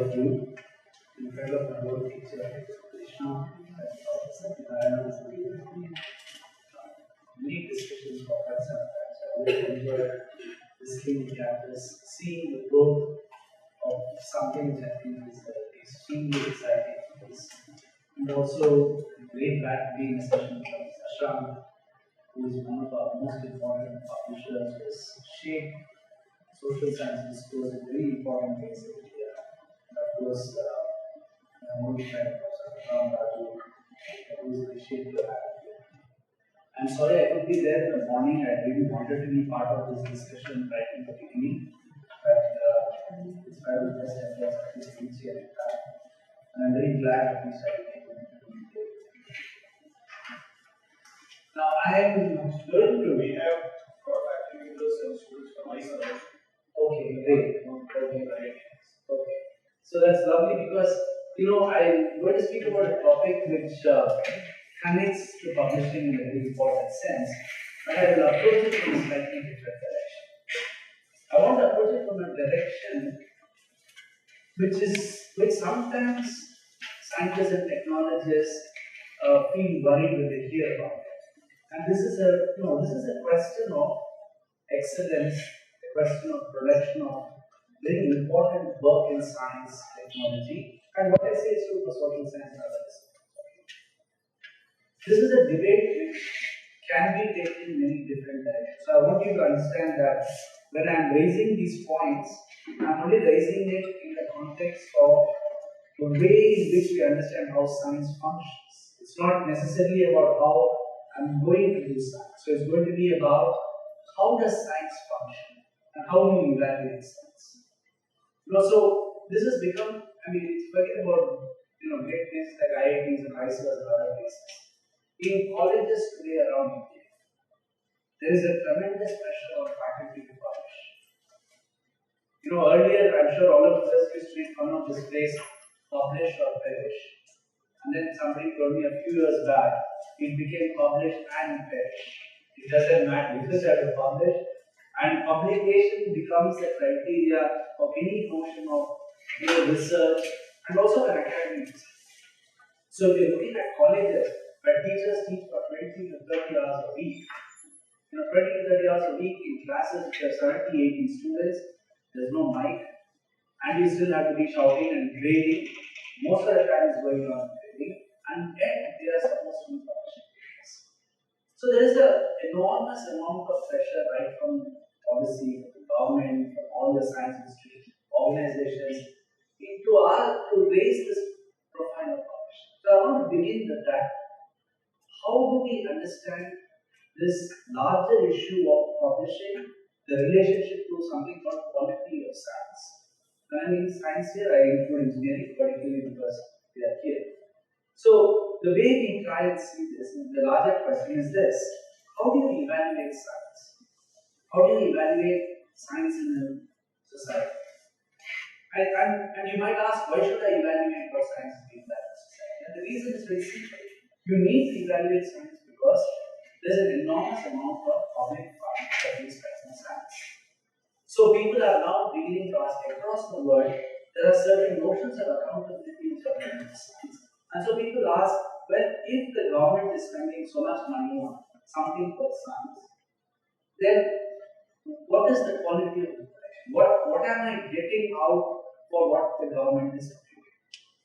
of you in front of my old teacher, Krishna, many discussions of that sometimes. I really enjoy listening to campus, seeing the growth of something which I think is extremely exciting. And also, great back being a session from Ashram, who is one of our most important publishers, who has shaped social science discourse in very important ways in India. And of course, my old friend, Prof Sundar Sarukkai, who is the shaper of it. I'm sorry I could be there in the morning. I really wanted to be part of this discussion right in the beginning, but despite the best efforts, I could reach here in time. And I'm very glad that we started taking it. Now, I am going to. We have got activities and students from IIT. Okay, great. Okay. So that's lovely because, I'm going to speak about a topic which connects to publishing in a very important sense, but I will approach it from a slightly different direction. I want to approach it from a direction which sometimes scientists and technologists feel worried when they hear about it. And this is a question of excellence, a question of production of very important work in science, technology, and what I say is true for social science and others. This is a debate which can be taken in many different directions. So I want you to understand that when I am raising these points, I am only raising it in the context of the way in which we understand how science functions. It's not necessarily about how I'm going to do science. So it's going to be about how does science function and how do you evaluate science. So this has become, it's forget about great places like IITs and IISers and other places. In colleges today around India, there is a tremendous pressure on faculty to publish. Earlier, I'm sure all of us used to read one of this phrase, publish or perish. And then somebody told me a few years back, it became publish and perish. It doesn't matter, you just have to publish, and publication becomes the criteria of any notion of research and also an academic research. So if you're looking at colleges where teachers teach for 20 to 30 hours a week, 20 to 30 hours a week in classes which are 70, 80 students, there's no mic, and you still have to be shouting and grading. Most of the time is going on grading, and yet they are supposed to be publishing. So there is an enormous amount of pressure right from policy, from the government, from all the science institutions, organizations, to raise this profile of publishing. So I want to begin with that. How do we understand this larger issue of publishing, the relationship to something called quality of science? When I mean science here, I include engineering, particularly because we are here. So the way we try and see this, the larger question is this: how do you evaluate science? How do you evaluate science in a society? And you might ask, why should I evaluate what science is being done in society? And the reason is very simple. You need to evaluate science because there's an enormous amount of public funds that is spent on science. So people are now beginning to ask across the world, there are certain notions of accountability which are in science. And so people ask, well, if the government is spending so much money on something called science, then what is the quality of the production? What am I getting out for what the government is doing?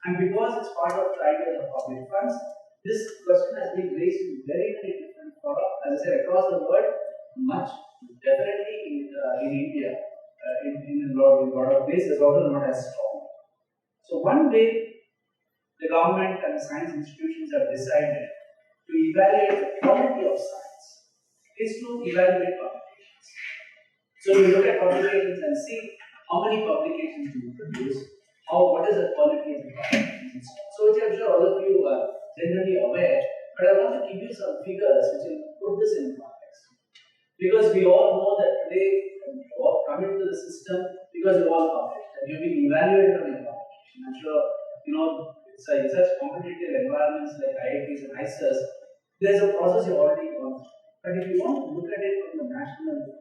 And because it's part of the idea of public funds, this question has been raised in very, very different fora, as I said, across the world, much, definitely in India, in a lot of places, although not as strong. So one way the government and the science institutions have decided to evaluate the quality of science is to evaluate publications. So you look at publications and see how many publications do you produce, what is the quality of the publications, so which I'm sure all of you are generally aware, but I want to give you some figures which will put this in context. Because we all know that today, you all come into the system because you all published and you've been evaluated on your publication. I'm sure, in such competitive environments like IITs and IISers, there's a process you've already gone through. But if you want to look at it from the national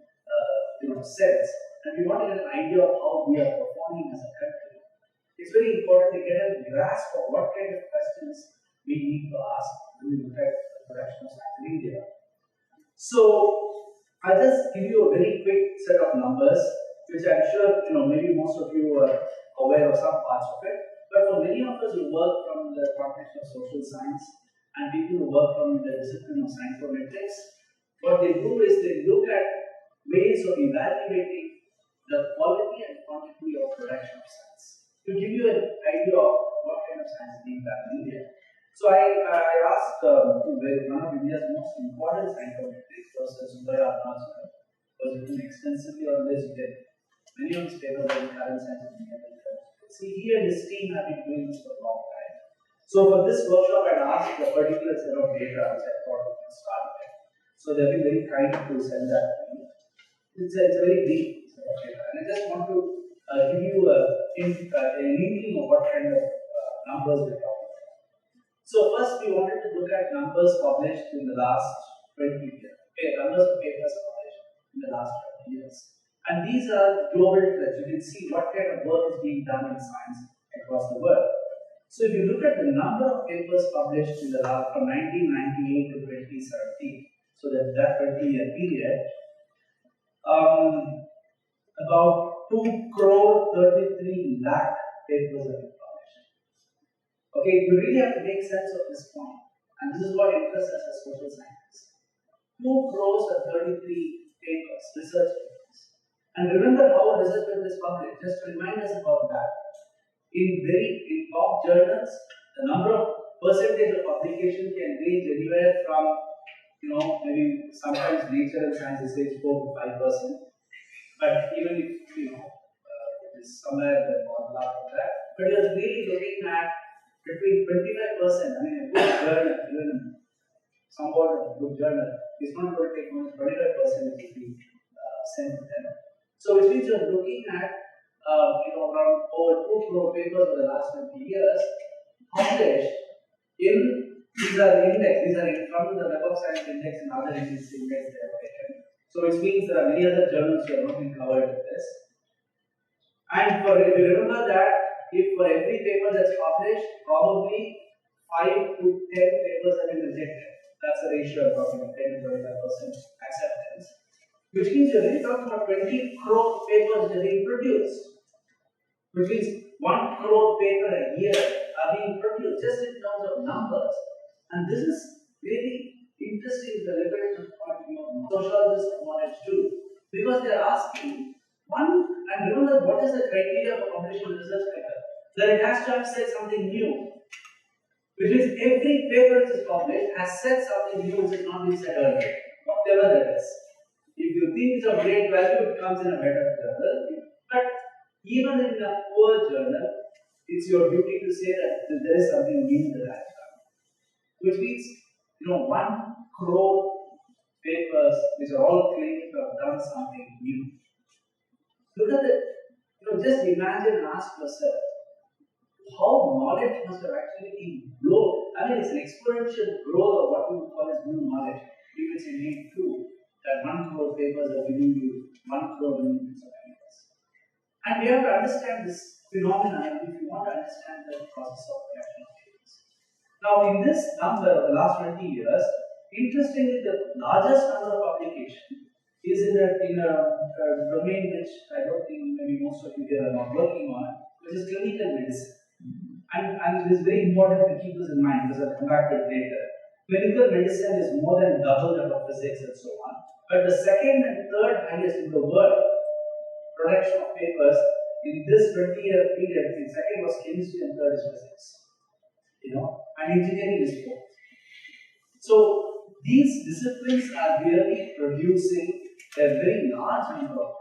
sense, and we want to get an idea of how we are performing as a country, it's very very important to get a grasp of what kind of questions we need to ask when we look at the production of science in India. So I'll just give you a very quick set of numbers, which I'm sure maybe most of you are aware of some parts of it. But for many of us who work from the context of social science and people who work from the discipline of scientometrics, what they do is they look at ways of evaluating the quality and quantity of production of science to give you an idea of what kind of science is being done in India. So I asked one of India's most important scientometrics, Prof Sundar Sarukkai, was written extensively on this. You get many of his papers on current science of India. See, he and his team have been doing this for a long time. So for this workshop, I asked a particular set of data which I thought we could start with. So they've been very kind to send that to me. It's a very deep set of data, and I just want to give you a inkling of what kind of numbers we're talking about. So first, we wanted to look at numbers published in the last 20 years. Okay, numbers of papers published in the last 20 years. And these are global trends. You can see what kind of work is being done in science across the world. So if you look at the number of papers published in the last from 1998 to 2017, so that 20-year period, about 2 crore 33 lakh papers have been published. Okay, you really have to make sense of this point, and this is what interests us as social scientists. 2 crores and 33 papers, research papers. And remember how a research paper is published, just to remind us about that. In top journals, the number of percentage of publication can range anywhere from, maybe sometimes Nature and Science says 4 to 5%. But even if, it is somewhere on top of that. But you're really looking at between 25%, I mean, a good journal, even somewhat of a good journal, is not going to take more than 25% to be sent to them. So, which means you're looking at, around over 2 crore papers over the last 20 years published in, these are from the Web of Science Index and other agency index they have taken. So, which means there are many other journals which have not been covered with this. And if you remember that, if for every paper that's published, probably 5 to 10 papers have been rejected. That's the ratio of talking about 10 to 25% acceptance. Which means you're really talking about 20 crore papers that are being produced. Which means 1 crore paper a year are being produced just in terms of numbers. And this is really interesting the liberation point of view of sociologists and knowledge too. Because they're asking and remember what is the criteria for publishing a research paper? That it has to have said something new. Which means every paper which is published has said something new which has not been said earlier. Whatever that is. If you think it's of great value, it comes in a better journal. But even in a poor journal, it's your duty to say that there is something new that has done. Which means, 1 crore papers which are all claiming to have done something new. Look at it. Just imagine and ask yourself how knowledge must have actually been grown. I mean, it's an exponential growth of what we would call as new knowledge. If it's innate too, that 1 crore papers are giving you 1 crore new bits of papers. And we have to understand this phenomenon if you want to understand the process of production of papers. Now, in this number of the last 20 years, interestingly, the largest number of publications is in a domain which I don't think maybe most of you here are not working on, which is clinical medicine. And it is very important to keep this in mind because I'll come back to it later. Clinical medicine is more than double that of physics and so on. But the second and third highest in the world production of papers in this 20-year period, the second was chemistry and third is physics. And engineering is fourth. So these disciplines are really producing a very large number of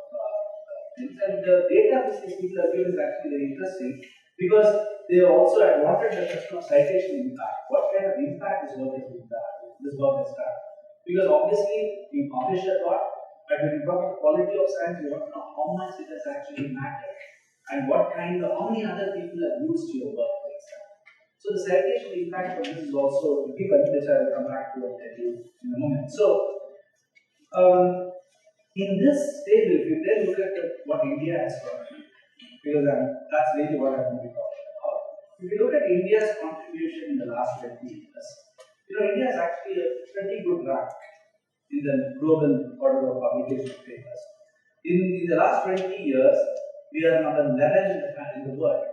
things, and the data which these people are given is actually very interesting because they also wanted the question of citation impact. What kind of impact this work has done? Because obviously we publish a lot, but when you talk about quality of science, you want to know how much it has actually mattered and how many other people have used your work, for example. So the citation impact of this is also given, which I will come back to and tell you in a moment. So in this table, if you then look at what India has done, because that's really what I'm going to be talking about. if you look at India's contribution in the last 20 years, India is actually a pretty good rank in the global order of publication of papers. In the last 20 years, we are number 11 in the world.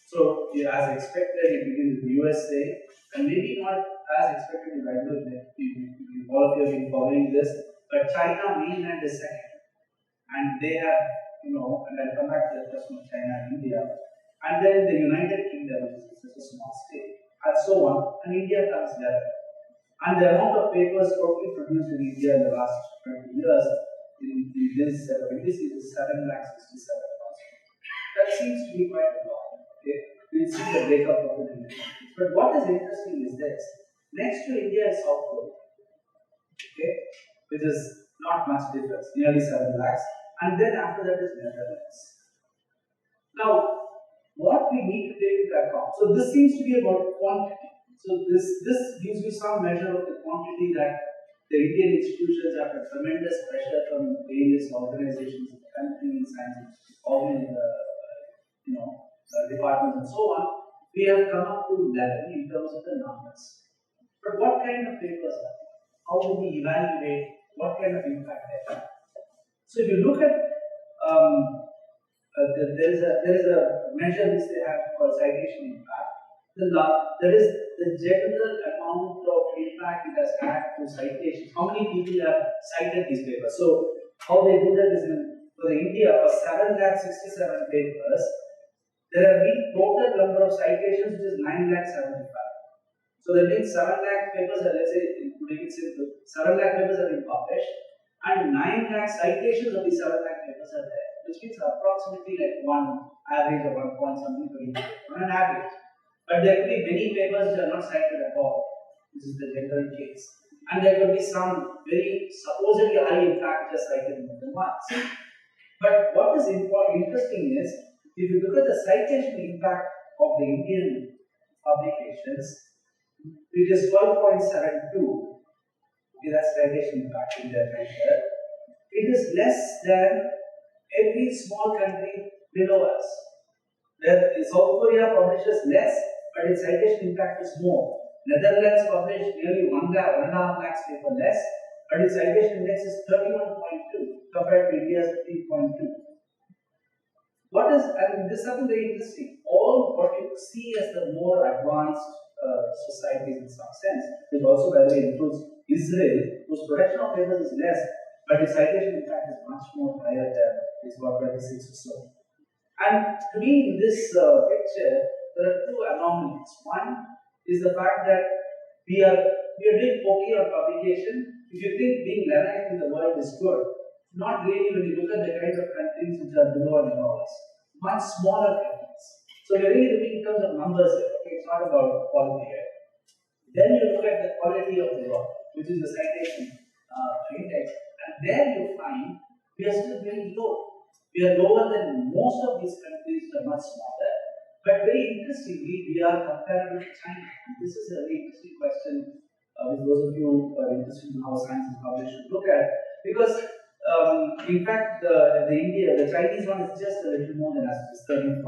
So, as expected, it begins with the USA, and maybe not as expected in all of you have been following this, but China mainland is second. And they have, and I'll come back to the question of China and India. And then the United Kingdom, which is a small state, and so on, and India comes 11th. And the amount of papers totally produced in India in the last 20 years in this is 7,67,000. That seems to be quite a lot. Okay? We'll see the breakup of it in the countries. But what is interesting is this. Next to India is South Korea, okay, which is not much difference, nearly 7 lakhs. And then after that is Netherlands. Now, what we need to take into account, so this seems to be about quantity. So this gives you some measure of the quantity that the Indian institutions under tremendous pressure from various organizations in the country, science, departments and so on, we have come up to 11 in terms of the numbers. But what kind of papers are they? How do we evaluate what kind of impact they have? So if you look at there is a measure which they have for citation impact. There is the general amount of impact it has had to citations. How many people have cited these papers? So how they do that is for India, for 7,67,000 papers, there have been total number of citations which is 9,75,000. So that means 7 lakh papers are, let's say, to make it simple, 7 lakh papers have been published and 9 lakh citations of these 7 lakh papers are there, which means approximately like one average of 1 point something per year, on an average. But there could be many papers which are not cited at all. This is the general case. And there could be some very supposedly high impact just cited more than once. But what is interesting is, if you look at the citation impact of the Indian publications, it is 12.72. Okay, that's citation impact in their measure. It is less than every small country below us. South Korea publishes less, but its citation impact is more. Netherlands published nearly 1.5 lakhs paper less, but its citation index is 31.2 compared to India's 3.2. This is something very interesting. All what you see as the more advanced societies in some sense, which also by the way includes Israel, whose production of papers is less, but its citation impact is much more higher than it's about 26 or so. And to me, in this picture, there are two anomalies. One is the fact that we are doing okay on publication. If you think being 11th in the world is good, not really when you look at the kind of countries which are below and above us, much smaller countries. So you're really looking in terms of numbers here. Okay, it's not about quality here. Then you look at the quality of the work, which is the citation index, and there you find we are still very low. We are lower than most of these countries which are much smaller. But very interestingly, we are comparable to China. This is a very interesting question which those of you who are interested in how science is published should look at. Because in fact, the Chinese one is just a little more than us, it's 13.46.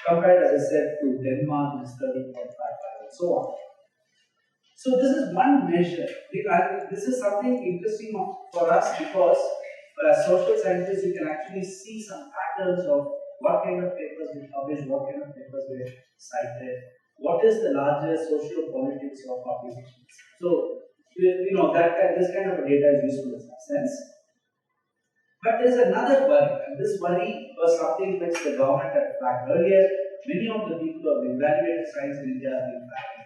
Compared, as I said, to Denmark, which is 13.55 and so on. So this is one measure. This is something interesting for us because as social scientists, you can actually see some patterns of what kind of papers we publish, what kind of papers we cited, what is the larger social politics of publications. So, this kind of data is useful in that sense. But there is another worry, and this worry was something which the government had flagged earlier. Many of the people who have evaluated science in India have been flagging.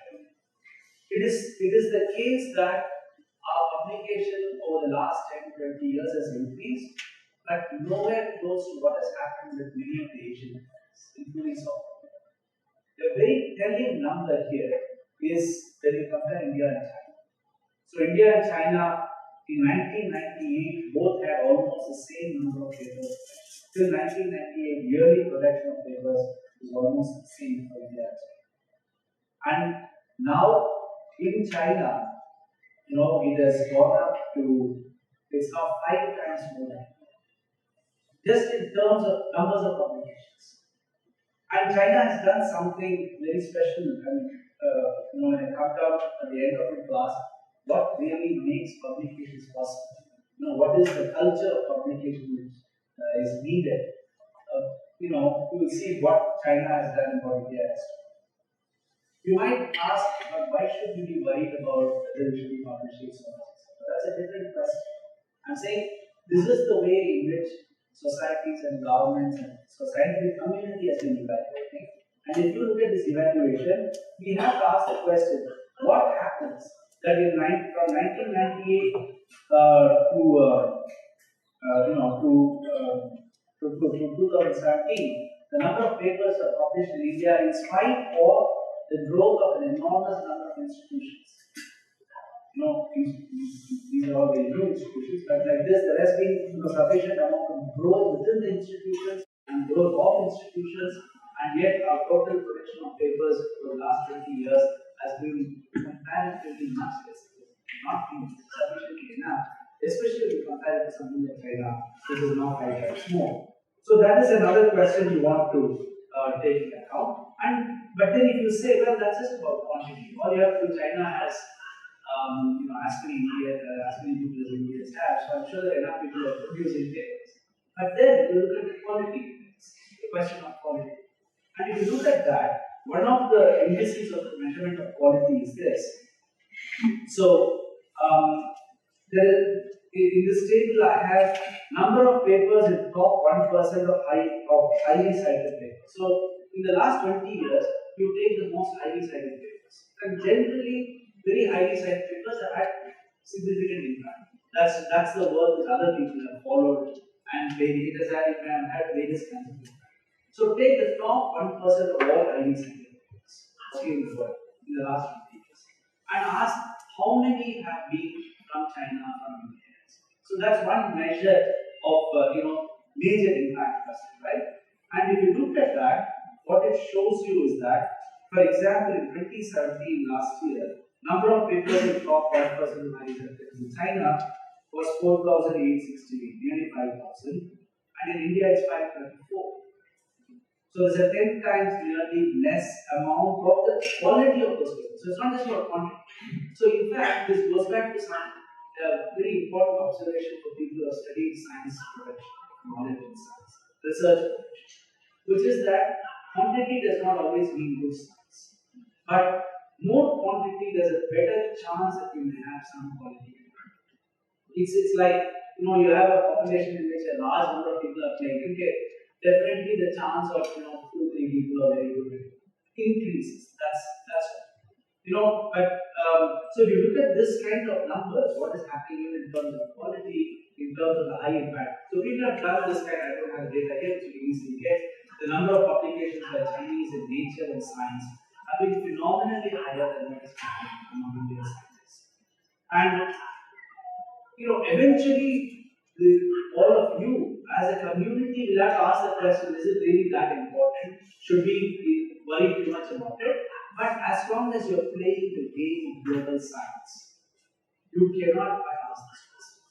It is the case that our publication over the last 10 to 20 years has increased, but nowhere close to what has happened with many of the Asian countries, including South Korea. The very telling number here is when you compare India and China. So India and China in 1998 both had almost the same number of papers. Till 1998, yearly production of papers was almost the same for India and China. And now in China, it has gone up to, it's now 5 times more than India. Just in terms of numbers of publications. And China has done something very special. And when I come down at the end of the class, what really makes publications possible? What is the culture of publication which is needed? You will see what China has done and what India has done. You might ask, but why should we be worried about whether we should be publishing so much? That's a different question. I'm saying this is the way in which societies and governments and scientific community has been evaluating. And if you look at this evaluation, we have to ask the question: what happens that from 1998 to 2017, the number of papers are published in India in spite of the growth of an enormous number of institutions. These are all very new institutions, but like this, there has been a sufficient amount of growth within the institutions and growth of institutions, and yet our total production of papers for the last 20 years has been comparatively much less. Not been sufficiently enough, especially when you compare it to something like China, which is now 5 times more. So that is another question you want to take into account. But then if you say, well, that's just about quantity. All you have to do, China has as many people as India have, so I'm sure there are enough people who are producing papers. But then you look at the quality, the question of quality. And if you look at that, one of the indices of the measurement of quality is this. So in this table I have number of papers in top 1% of highly cited papers. So in the last 20 years, you take the most highly cited papers. And generally, very highly cited papers have had significant impact. That's the work that other people have followed, and it has had various kinds of impact. So take the top 1% of all highly cited papers in the world in the last 20 years and ask how many have been from China, from India. So that's one measure of major impact, right? And if you look at that, what it shows you is that, for example, in 2017 last year, number of papers in top 1% of highly cited in China was 4,868, nearly 5,000, and in India it's 534. So there's a 10 times nearly less amount of the quality of those papers. So it's not just about quantity. So in fact, this goes back to some very important observation for people who are studying science production, knowledge in science, research production, which is that quantity does not always mean good science. But more quantity, there's a better chance that you may have some quality. It's like, you have a population in which a large number of people are playing cricket. Definitely the chance of 2-3 people are very good increases. That's but so if you look at this kind of numbers, what is happening in terms of quality, in terms of the high impact. So we have done this kind. I don't have data here, which you can easily get. The number of publications by Chinese in nature and science have been phenomenally higher than what is happening among Indian scientists. And eventually, all of you as a community will have to ask the question: is it really that important? Should we be worried too much about it? But as long as you're playing the game of global science, you cannot bypass this question.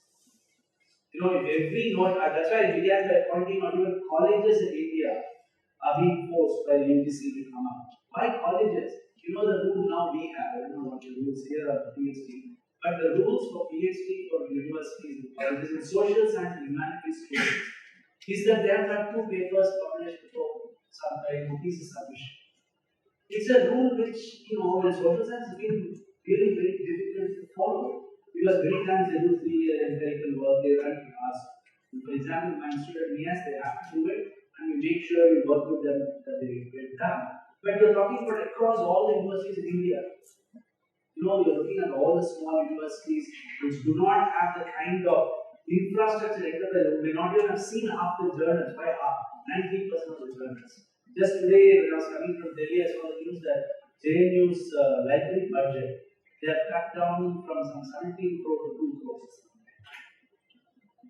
If every note, that's why I began by pointing out even colleges in India are being forced by the UGC to come up. Why colleges? The rules now we have. I don't know what the rules here are for PhD. But the rules for PhD for universities and colleges in social science and humanities students is that they have to have 2 papers published before some thesis submission. It's a rule which, in social science has been really very difficult to follow, because many times they do 3-year empirical work, they run fast. For example, my student Nias, they have to do it, and we make sure we work with them that they get done. But you're talking about across all the universities in India. You're looking at all the small universities which do not have the kind of infrastructure enterprise, may not even have seen half the journals, by half, 90% of the journals. Just today, when I was coming from Delhi, I saw the news that JNU's library budget, they have cut down from some 17 crore to 2 crores.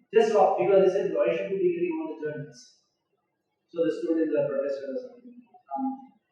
Just off, because they said, why should we be getting all the journals? So the students are protested or something.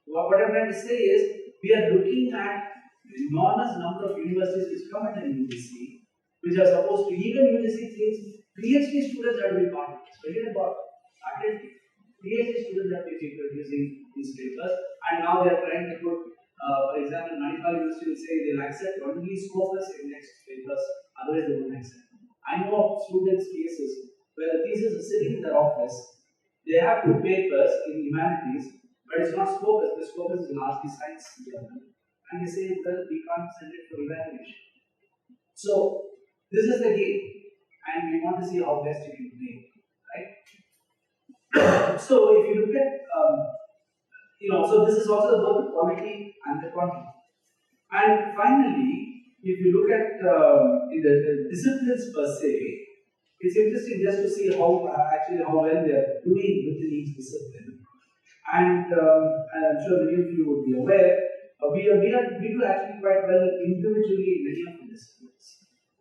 What I'm trying to say is, we are looking at an enormous number of universities which come at an UGC, which are supposed to, even UGC thinks PhD students are to be part of this. Forget about faculty. PhD students have been producing these papers, and now they are trying to put, for example, Manipal University will say they'll accept only Scopus index papers, otherwise they won't accept. I know of students' cases where the thesis is sitting in their office, they have two papers in humanities, but it's not Scopus, the Scopus is largely science journal, and they say, well, we can't send it for evaluation. So, this is the game, and we want to see how best you can play, right? So, if you look at, so this is also about the quality and the quantity. And finally, if you look at the disciplines per se, it's interesting just to see how how well they are doing within each discipline. And I'm sure many of you would be aware, we do actually quite well individually in many of the disciplines.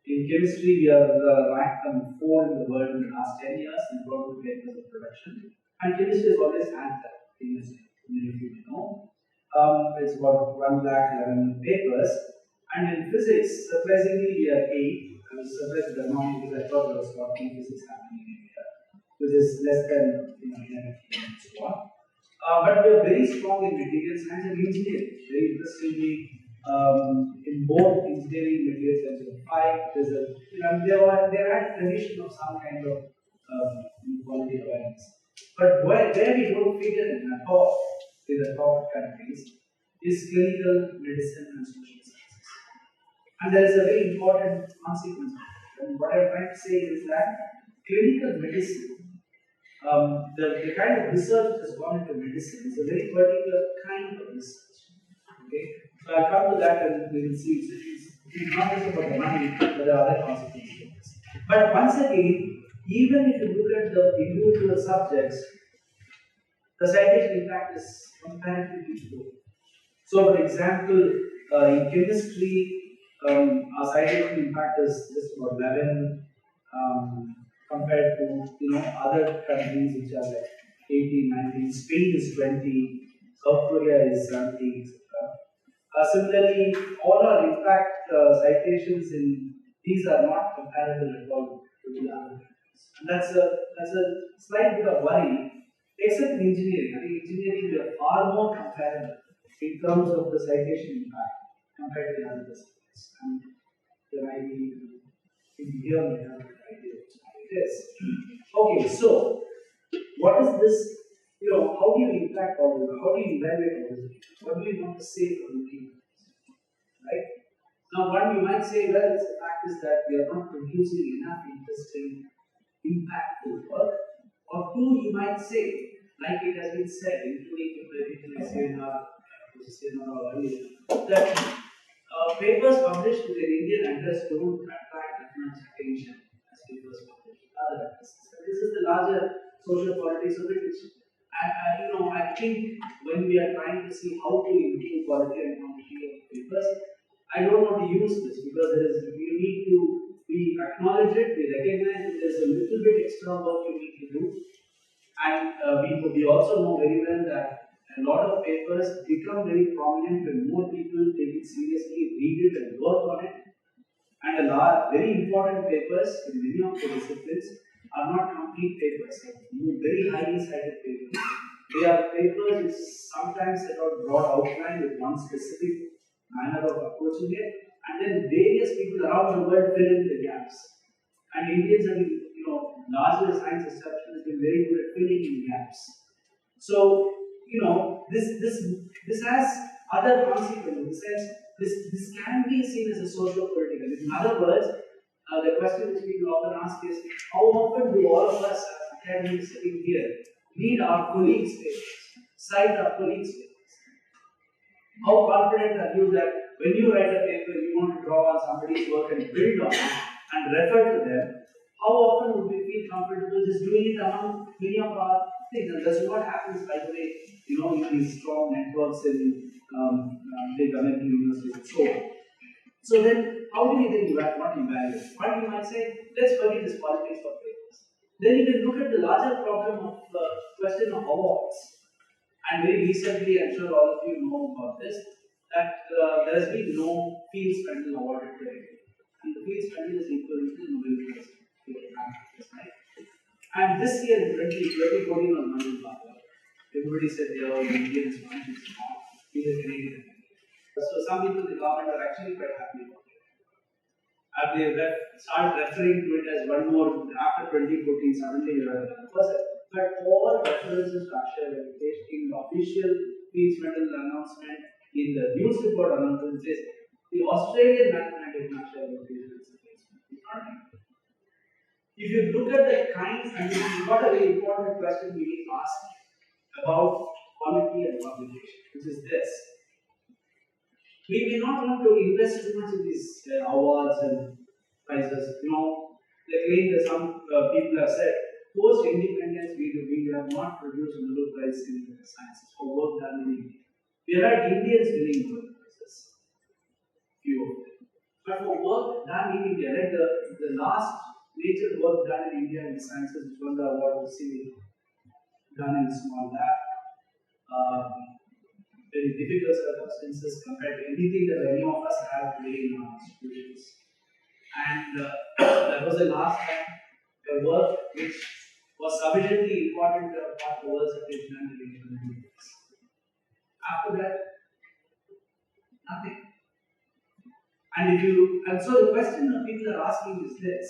In chemistry, we are ranked number 4 in the world in the last 10 years in total papers of production. And chemistry is always ranked up in this, many of you may know. It's about 1,11,000 papers. And in physics, surprisingly, we are 8. I was surprised with the amount because I thought there was a lot of physics happening in India, which is less than IIT and so on. But we are very strong in material science and engineering. Very interestingly, in both engineering and material science, there are 5. There had tradition of some kind of quality awareness. But where we don't figure in at all in the top countries is clinical medicine and social sciences. And there is a very important consequence. And what I'm trying to say is that clinical medicine, the kind of research that has gone into medicine is a very particular kind of research. Okay, so I'll come to that and we will see. It's not just about the money, but there are other consequences. But once again, even if you look at the individual subjects, the citation impact is comparatively low. So, for example, in chemistry, our citation impact is just about 11 compared to other countries which are like 18, 19. Spain is 20, South Korea is 17, etc. Similarly, all our impact citations in these are not comparable at all to the other countries. And that's a slight bit of worry, except in engineering. I think engineering we are far more comparable in terms of the citation impact compared to the other disciplines. And then I in here we have an idea of how it is. Okay, so what is this? How do you impact all this? How do you evaluate all this? What do you want to say for looking at this? Right? Now, one you might say, well, the fact is that we are not producing enough interesting, impactful work. Or two, you might say, like it has been said, including the seminar earlier, that papers published with an Indian address don't attract that much attention as papers published with other addresses. This is the larger social politics of literature. And I think when we are trying to see how to improve quality and quantity of papers, I don't want to use this because we acknowledge it, we recognize that there's a little bit extra work we need to do, and we also know very well that a lot of papers become very prominent when more people take it seriously, read it and work on it. And very important papers in many of the disciplines are not complete papers, very highly cited papers. They are papers which sometimes set out broad outline with one specific manner of approaching it, and then various people around the world fill in the gaps. And Indians have been, largely the science establishment has been very good at filling in gaps. So, this has other consequences. In the sense, this can be seen as a socio-political. In other words, the question which people often ask is, how often do all of us as academics sitting here read our colleagues' papers, cite our colleagues' papers? How confident are you that when you write a paper, you want to draw on somebody's work and build on it and refer to them? How often would we feel comfortable just doing it among many of our things? And that's what happens, by the way, in these strong networks in big American universities and so on. So then, how do we then evaluate? One you might say, let's forget this politics of papers. Then you can look at the larger problem of the question of awards. And very recently, I'm sure all of you know about this, that there has been no Fields Medal awarded to anybody. And the Fields Medal is equivalent to the Nobel Prize. Right? And this year in 2014 was Mandal Baba. Everybody said they are Indians, he's a Canadian. So some people in the government are actually quite happy about it. And they started referring to it as one more after 2014, suddenly you are another person. But all references to Akshay Venkatesh in the official Peace Medal announcement, in the news report announcement says the Australian mathematician Akshay Venkatesh is the Peace Medal. It's not him. If you look at the kinds, and this is not a very important question we need to ask about quality and publication, which is this. We may not want to invest too much in these awards and prizes. You know, the claim that some people have said, post-independence, we have not produced Nobel Prize in sciences for work done in India. We have had Indians winning Nobel Prizes, few of them. But for work done in India, like the last major work done in India in sciences, which won the award, was done in a small lab. Very difficult circumstances compared to anything that any of us have today in our institutions. And that was the last time the work which was sufficiently important to have caught the world's attention and the regional. After that, nothing. And so the question that people are asking is this,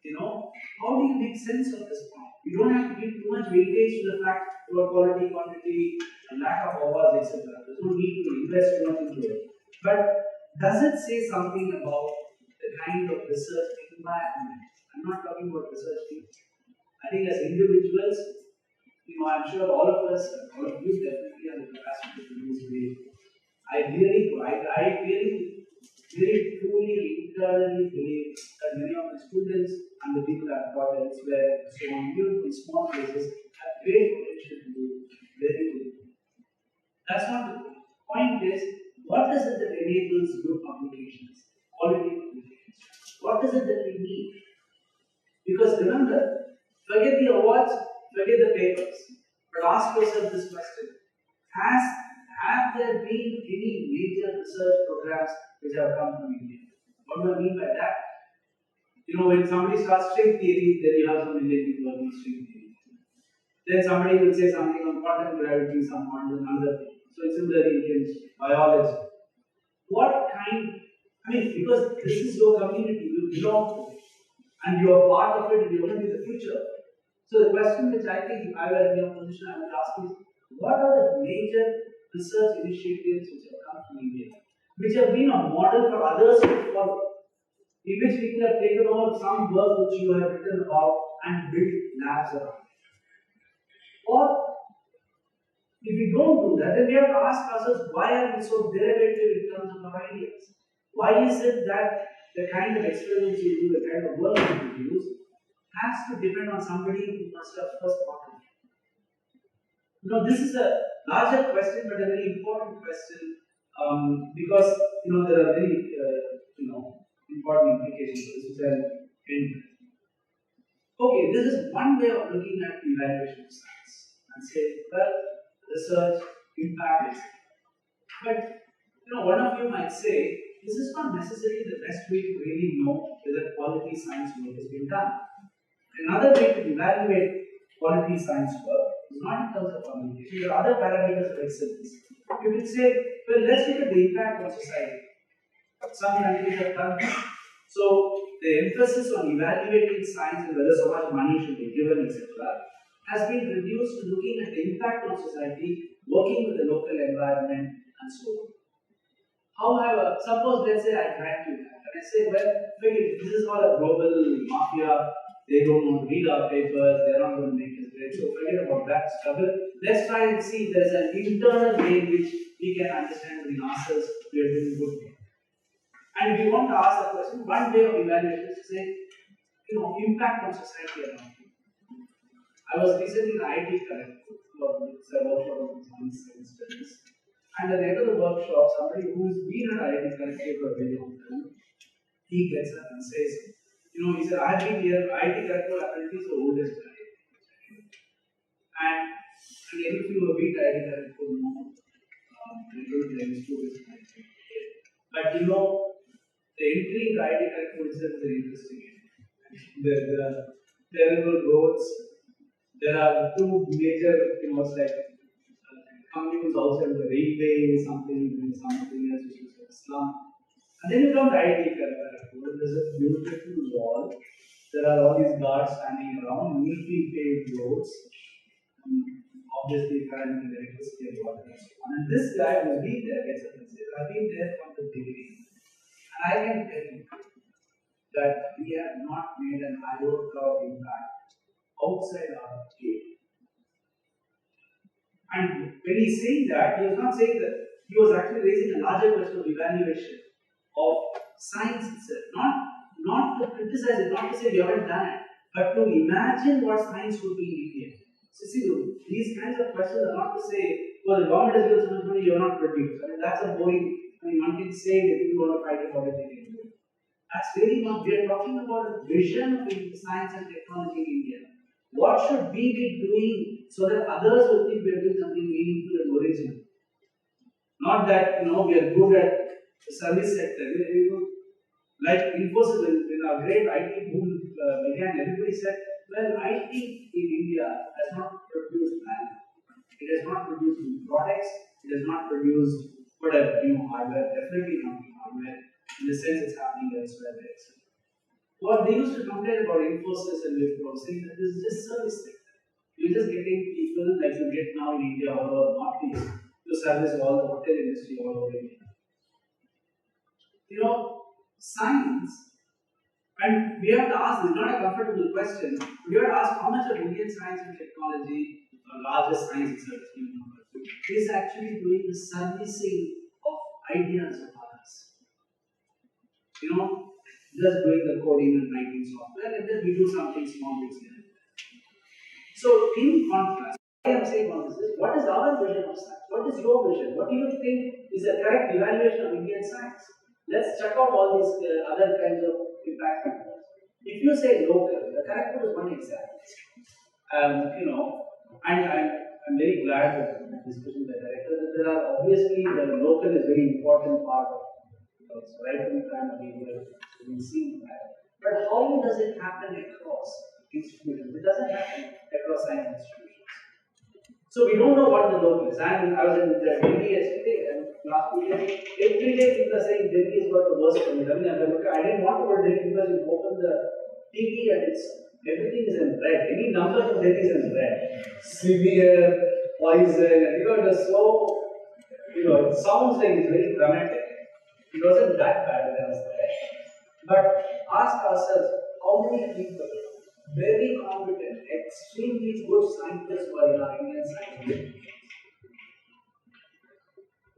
how do you make sense of this point? You don't have to give too much weightage to the fact about quality, quantity, and lack of awards, etc. There's no need to invest too much into it. But does it say something about the kind of research environment? I'm not talking about research teams. I think as individuals, I'm sure all of us, all of you definitely have the capacity to use way. I really truly internally believe that many of the students and the people I've taught elsewhere, so on, in small places, have great potential to do very good. That's not the point. Point is, what is it that enables good publications, quality publications? What is it that we need? Because remember, forget the awards, forget the papers, but ask yourself this question: have there been any major research programs which have come from India? What do I mean by that? When somebody starts string theory, then you have some Indian people learning string theory. Then somebody will say something on quantum gravity, some on another thing. So it's similarly in chemistry, biology. Because this is your community, you belong to it, and you are part of it, and you're going to be the future. So the question which I think if I were in your position, I would ask is, what are the major research initiatives which have come from India, which have been a model for others to follow, in which people have taken over some work which you have written about and built labs around? Or if we don't do that, then we have to ask ourselves, why are we so derivative in terms of our ideas? Why is it that the kind of experiments you do, the kind of work you produce, has to depend on somebody who must have first thought of it? This is a larger question, but a very important question, because there are very important implications. This is an end. Okay, this is one way of looking at the evaluation of science and say, well, research, impact, but one of you might say, this is not necessarily the best way to really know whether quality science work has been done. Another way to evaluate quality science work is not in terms of publication. There are other parameters of excellence. You could say, well, let's look at the impact on society. Some countries have done that. So the emphasis on evaluating science and whether so much money should be given, etc., has been reduced to looking at the impact on society, working with the local environment, and so on. However, suppose let's say I grant you that, and I say, well, this is all a global mafia. They don't want to read our papers, they're not going to make us great, so forget about that struggle. Let's try and see if there is an internal way in which we can understand within ourselves we are doing good work. And if you want to ask the question, one way of evaluation is to say, impact on society around you. I was recently in IIT Collective for a workshop on science studies. And at the end of the workshop, somebody who's been at IIT Collective for a very long time, he gets up and says, he said, I've been here, IIT Collective apparently is the oldest IIT. And again, if you have been at IIT Collective, but the entry into IIT Collective itself is very interesting. terrible roads. There are two major, it's like companies also in the railway, something else, which is a slum. And then you come to IIT Kharagpur. There's a beautiful wall. There are all these guards standing around, neatly paved roads. Obviously, current electricity and water and so on. And this guy who's been there gets up and says, I've been there from the beginning. And I can tell you that we have not made an iota of impact outside our gate. And when he's saying that, he was not saying that, he was actually raising a larger question of evaluation of science itself. Not to criticize it, not to say we haven't done it, but to imagine what science would be in India. So see, these kinds of questions are not to say, well, the government has given so much money, you are not produced. I mean, that's a boring, one can say that people want to fight about it in India. That's really not, we are talking about a vision of science and technology in India. What should we be doing so that others will think we are doing something meaningful and original? Not that, we are good at the service sector. Like Infosys, when our great IT boom began, everybody said, well, IT in India has not produced value. It has not produced new products. It has not produced whatever, hardware, definitely not new hardware. In the sense it's happening elsewhere. What they used to complain about Infosys and Wipro, saying that this is just service sector. You're just getting people like you get now in India all over Northeast to service all the hotel industry all over India. Science, and we have to ask, it's not a comfortable question, we have to ask how much of Indian science and technology, or largest science research, is actually doing the servicing of ideas of others. Just doing the coding and writing software, and then we do something small things here. So, in contrast, what I am saying on this is, what is our vision of science? What is your vision? What do you think is the correct evaluation of Indian science? Let's check out all these other kinds of impact factors. If you say local, the correct one is one example. And I'm very glad that the discussion with the director that there are obviously the local is very important part of it. Right from the time of we've seen that. But how does it happen across institutions? It doesn't happen across science institutions. So we don't know what the local is. I was in Delhi yesterday and last week. Every day people are saying Delhi has got the worst from it. I didn't want to go to Delhi because you open the TV and everything is in red. Any number from Delhi is in red. Severe, poison, and it is so, it sounds like it's very dramatic. It wasn't that bad when I was there. But ask ourselves, how many people, very competent, extremely good scientists were in our Indian science?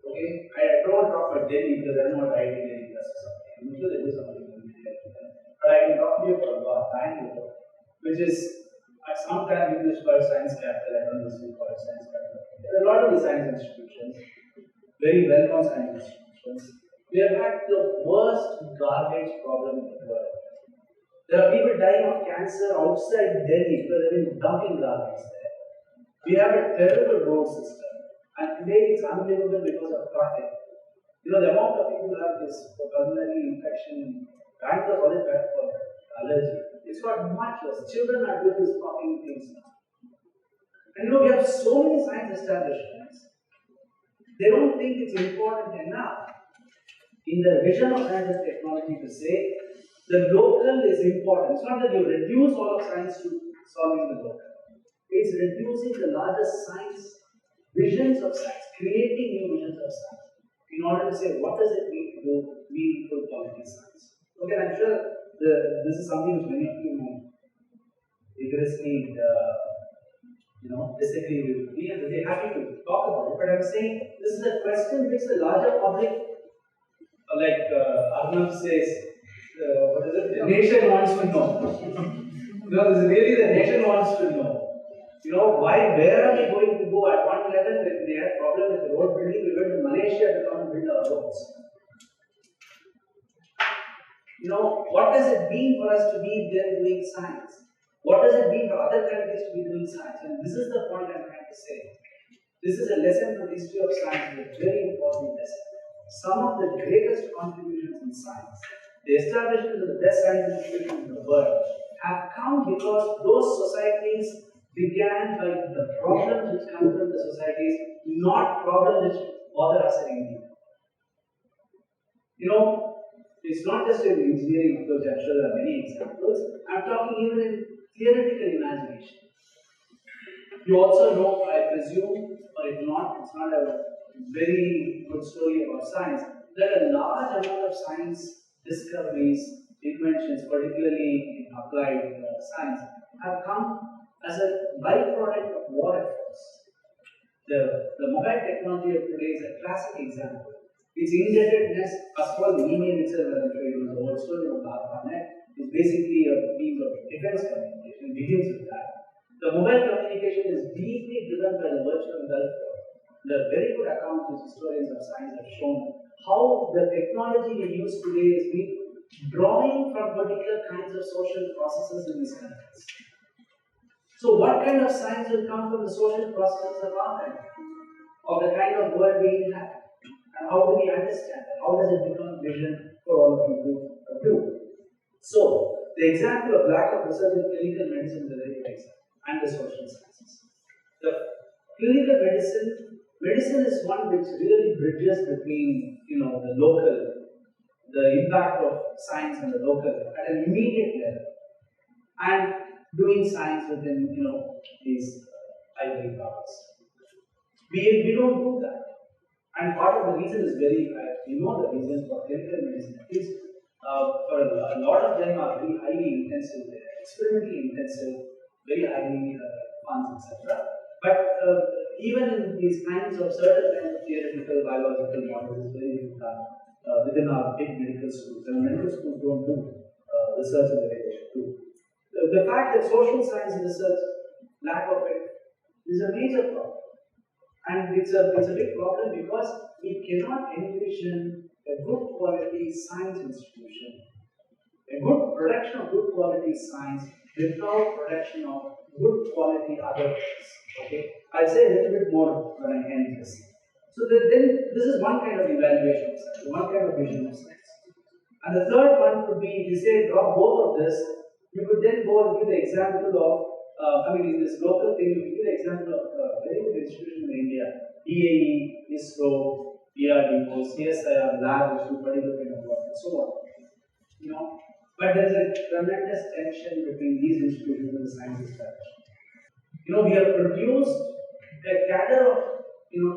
Okay, I don't want to talk about Delhi because I don't know what IIT Delhi does or something. I'm sure they do something in Delhi. But I can talk to you about Bangalore, which is at some time it was called science capital. I don't know if it's called science capital. There are a lot of the science institutions, very well-known science institutions. We have had the worst garbage problem in the world. There are people dying of cancer outside Delhi because they've been dumping garbage there. We have a terrible road system, and today it's unlivable because of traffic. The amount of people who have this pulmonary infection, Bangalore is always bad for allergy. It's got much worse. Children are doing these coughing things now. And we have so many science establishments, they don't think it's important enough in the vision of science and technology to say the local is important. It's not that you reduce all of science to solving the local. It's reducing the larger science, visions of science, creating new visions of science in order to say what does it mean to do meaningful quality science. Okay, I'm sure this is something which many of you might vigorously disagree with me and they're happy to talk about it. But I'm saying this is a question which the larger public, like Arnav says, what is it? The nation wants to know. This is really the nation wants to know. Where are we going to go? At one level, when they had problem with the road building, we went to Malaysia to come and build our roads. What does it mean for us to be there doing science? What does it mean for other countries to be doing science? And this is the point I'm trying to say. This is a lesson from the history of science, a very important lesson. Some of the greatest contributions in science, the establishment of the best science institutions in the world, have come because those societies began by the problems which come from the societies, not problems which bother us in India. You know, it's not just in engineering, of course, I'm sure there are many examples. I'm talking even in theoretical imagination. You also know, I presume, or if not, it's not a very good story about science, that a large amount of science discoveries, inventions, particularly in applied science, have come as a byproduct of war efforts. The mobile technology of today is a classic example. Its indebtedness, as well, the email itself, as I'm sure you know, the whole story of the ARPANET is basically a means of defense communication, begins with that. The mobile communication is deeply driven by the virtual Gulf War. The very good accounts which historians of science have shown how the technology we use today is being drawing from particular kinds of social processes in these countries. So, what kind of science will come from the social processes of our country, of the kind of world we inhabit? And how do we understand that? How does it become vision for all of you to do? So, the example of lack of research in clinical medicine is a very good example, and the social sciences. The clinical medicine is one which really bridges between, the local, the impact of science on the local at an immediate level, and doing science within, these ivory towers. We don't do that. And part of the reason is the reasons for clinical medicine, at least for a lot of them are very highly intensive, experimentally intensive, very highly funds, etc. But even in these kinds of certain kinds of theoretical biological models, is very done within our big medical schools. And medical schools don't do research in the way they should do. The fact that social science research, lack of it, is a major problem. And it's a big problem because we cannot envision a good quality science institution, a good production of good quality science without production of good quality other things. Okay, I'll say a little bit more when I end this. So then this is one kind of evaluation of science, one kind of vision of science. And the third one would be, if you say drop both of this, you could then go and give the example of in this local thing, you give the example of a very good institution in India, EAE, ISRO, DRDO, CSIR, lab, which do particular kind of work, and so on. But there is a tremendous tension between these institutions and the science establishment. We have produced a cadre of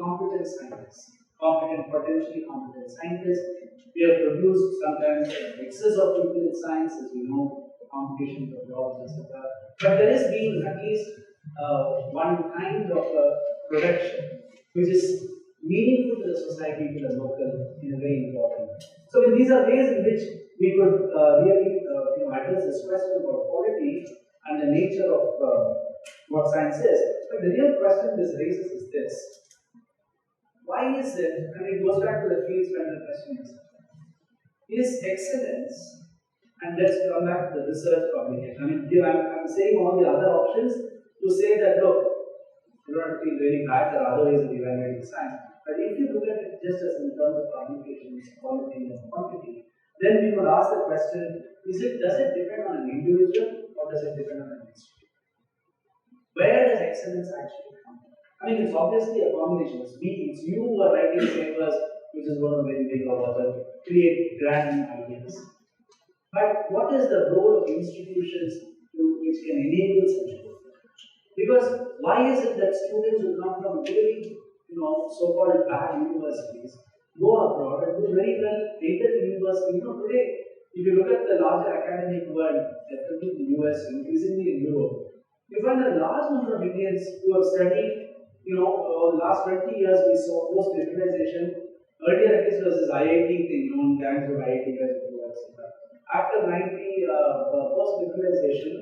competent scientists, potentially competent scientists. We have produced sometimes excess of people in science, as we know, competition for jobs, etc. But there has been at least one kind of production which is meaningful to the society, to the local, in a very important. So, these are ways in which we could really address this question about quality and the nature of what science is. But the real question this raises is this: why is it? And it goes back to the field spender question: is excellence? And let's come back to the research publication. I'm saying all the other options to say that, look, you don't feel very bad, there are other ways of evaluating science. But if you look at it just as in terms of publications, quality and quantity, then we would ask the question, does it depend on an individual or does it depend on an institute? Where does excellence actually come from? It's obviously a combination. It's you who are writing papers, which is going to win big awards, create grand ideas. But what is the role of institutions which can enable such growth? Because why is it that students who come from really, so-called bad universities go abroad and do very well, enter the university? Today, if you look at the larger academic world, especially in the US, increasingly in Europe, you find a large number of Indians who have studied, over the last 20 years we saw post-digitalization. Earlier, at least, there was this IIT thing, gangs of IIT guys, etc. After post-digitalization,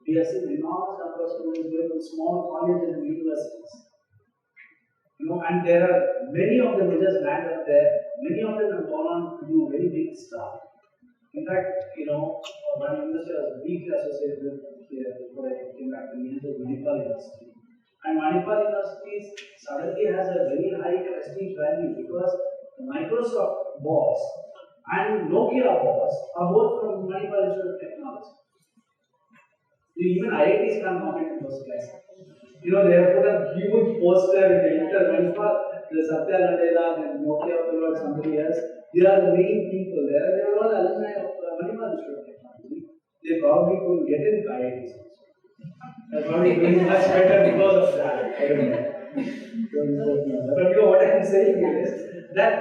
we have seen enormous number of students going to small colleges and universities. And there are many of them who just land up there. Many of them have gone on to do very big stuff. In fact, one university I was deeply associated with here before I came back to India was Manipal University. And Manipal University suddenly has a very high prestige value because the Microsoft boss and Nokia boss are both from Manipal Institute of Technology. Even IITs can't compete in those classes. They have put a huge poster in the internet for the Satya Nadella, the Nokia fellow, or somebody else. They are the main people there. They are all alumni of Manipal Institute of Technology. They probably could get in IITs also. They're probably doing much better because of that. I don't know. But what I am saying is that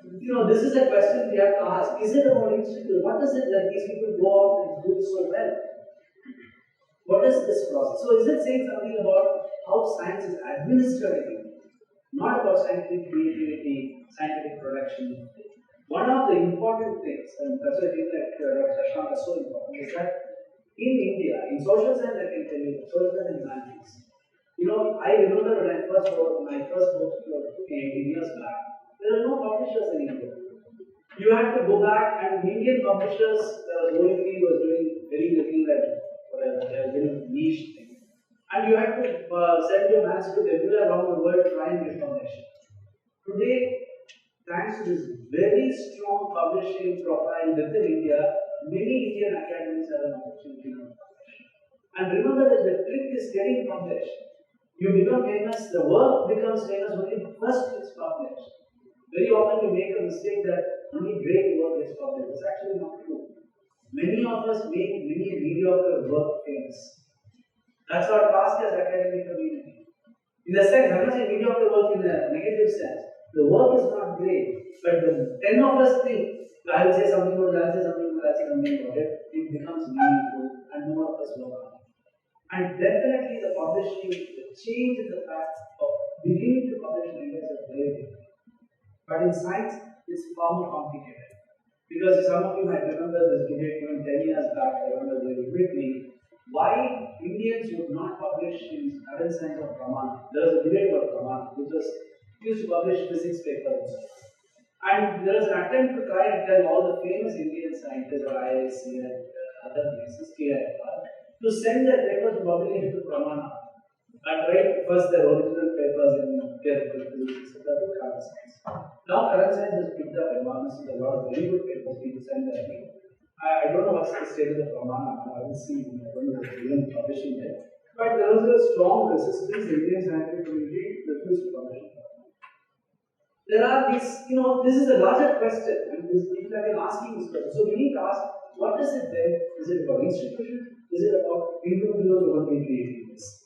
this is a question we have to ask. Is it about institute? What is it that these people go out and do so well? What is this process? So is it saying something about how science is administered in India? Not about scientific creativity, scientific production. One of the important things, and that's why people like Dr. Shashank are so important, is that in India, in social science, I can tell you, social science and humanities, I remember when I first wrote my first book 18 years back, there were no publishers in India. You had to go back, and Indian publishers, only was doing very little and very niche thing. And you had to send your manuscript everywhere around the world trying information. Today, thanks to this very strong publishing profile within India, many Indian academies have an opportunity to publish. And remember that the trick is getting published. You become famous, the work becomes famous only first it's published. Very often you make a mistake that only great work is published. It's actually not true. Many of us make many mediocre work famous. That's our task as academic community. In the sense, I'm not saying mediocre work in a negative sense. The work is not great, but the 10 of us think, I'll say something about it, I'll say something about it, it becomes meaningful and more of us work on it. And definitely the publishing, the change in the fact of beginning to publish in India is very different. But in science, it's far more complicated. Because some of you might remember this debate even 10 years back, I remember very vividly, why Indians would not publish in current science of Pramana. There was a debate about Pramana, which was used to publish physics papers. And there was an attempt to try and tell all the famous Indian scientists, IIT and other places, to send their papers to publish into Pramana. And write first their original papers in theoretical physics, etc. to current science. Now current science has picked up enormously. There are a lot of very good papers being sent there. I don't know what's the status of Pramana. I haven't seen. I don't know if they're even publishing it. But there was a strong resistance. The Indian scientific community refused to publish it. There are these, this is a larger question, and people have been asking this question. So we need to ask, what is it then? Is it about institution? Is it about individuals who want to be creating this?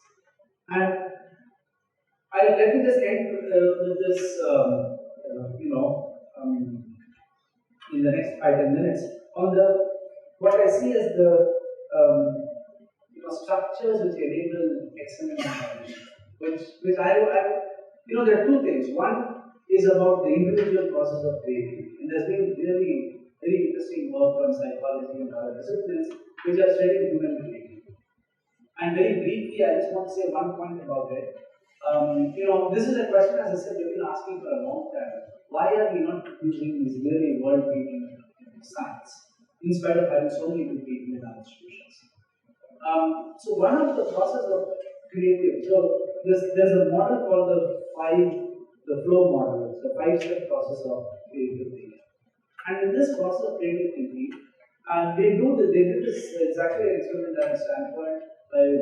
And let me just end with this, in the next 5-10 minutes on what I see as the structures which enable excellent information. Which I there are two things. One is about the individual process of creativity, and there's been really very interesting work on psychology and other disciplines which are studying human creativity. And very briefly, I just want to say one point about it. This is a question, as I said, we've been asking for a long time. Why are we not using these really world-beating science, in spite of having so many good people in our institutions? So one of the process of creative, so there's a model called the flow model, it's a 5-step process of creative thinking. And in this process of creative thinking, they did this, it's actually an experiment at Stanford by a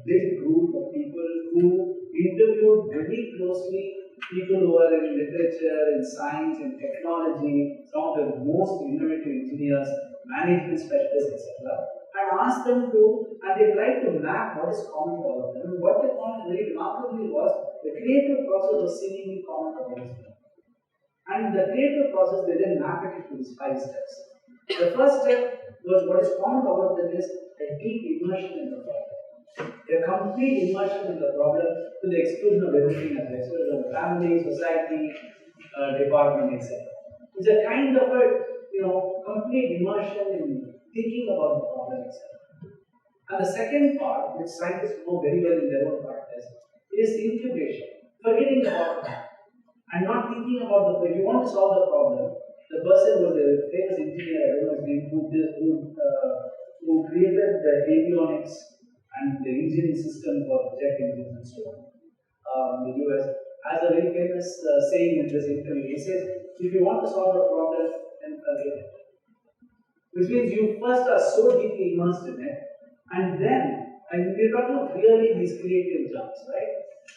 big group of people who interviewed very closely people who are in literature, in science, in technology, some of the most innovative engineers, management specialists, etc. And asked them and they tried to map what is common to all of them. And what they found very remarkably was the creative process was seemingly common to all of them. And the creative process, they then map it into these 5 steps. The first step was what is common to all of them is a deep immersion in the problem. A complete immersion in the problem to the exclusion of everything else, the exclusion of the family, society, department, etc. It's a kind of a complete immersion in thinking about the problem, etc. And the second part, which scientists know very well in their own practice, is incubation, forgetting about that, and not thinking about if you want to solve the problem, the person was a famous engineer, I don't know his name, who created the avionics and the engine system for jet engines and so on. The US has a very famous saying in this interview. He says, if you want to solve a problem, then forget it. Which means you first are so deeply immersed in it, and then And we're talking of really these creative jumps, right?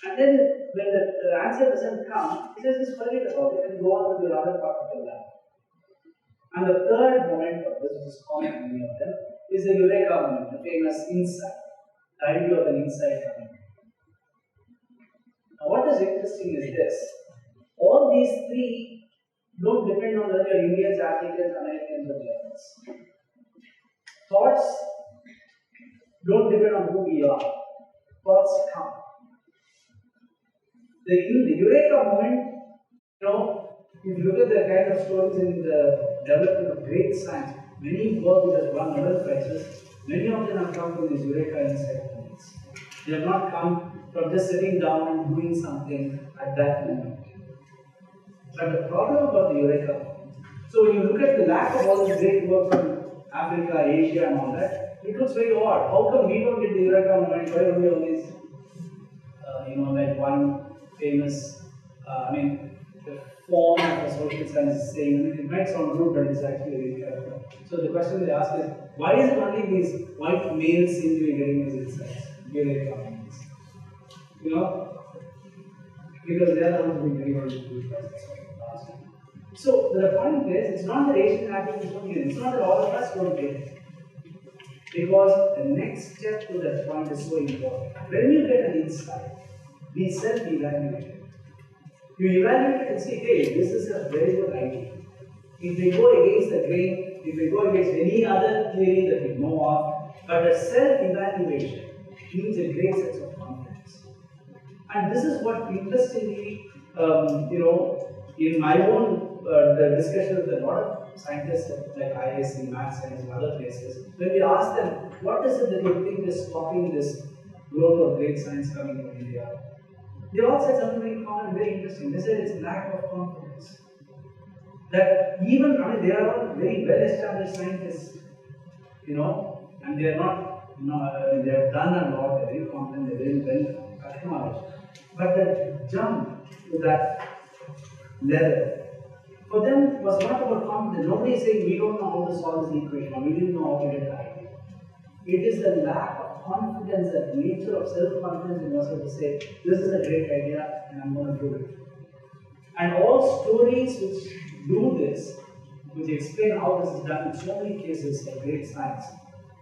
And then when the answer doesn't come, he says just forget about it and go on with your other part of your life. And the third moment of this, which is common to many of them, is the Eureka moment, the famous insight, the idea of an insight coming. Now, what is interesting is this: all these three don't depend on whether you're Indians, Africans, Americans, or Germans. Thoughts don't depend on who we are. Thoughts come. The Eureka moment, if you look at the kind of stories in the development of great science, many work which has won Nobel Prizes, many of them have come from these Eureka insight moments. They have not come from just sitting down and doing something at that moment. But the problem about the Eureka moment, so when you look at the lack of all this great work from Africa, Asia, and all that, it looks very odd. How come we don't get the Eureka moment? Why only all these, like one famous, the form of a social science is saying, it might sound rude, but it's actually very clever. So the question they ask is, why is it only these white males seem to be getting these insights? Eureka moments. Because they are the ones who are very good. So the point is, it's not that Asian Africans don't get it. It's not that all of us don't get it. Because the next step to that point is so important. When you get an insight, be self-evaluated. You evaluate it and say, hey, this is a very good idea. If we go against the grain, if we go against any other theory that we know of, but a self-evaluation needs a great sense of confidence. And this is what, interestingly, in my own the discussion with a lot of scientists like IIT, math science, and other places, when we ask them, what is it that you think is stopping this growth of great science coming from India? They all said something very common, very interesting. They said it's lack of confidence. That even, they are all very well established scientists, and they are not, they have done a lot, they're very confident, they're very well acknowledged. But the jump to that level, for them was not about confidence. Nobody is saying we don't know how to solve this equation or we didn't know how to get it right. It is the lack of confidence, that nature of self-confidence in yourself to say, this is a great idea and I'm going to do it. And all stories which do this, which explain how this is done in so many cases of great science,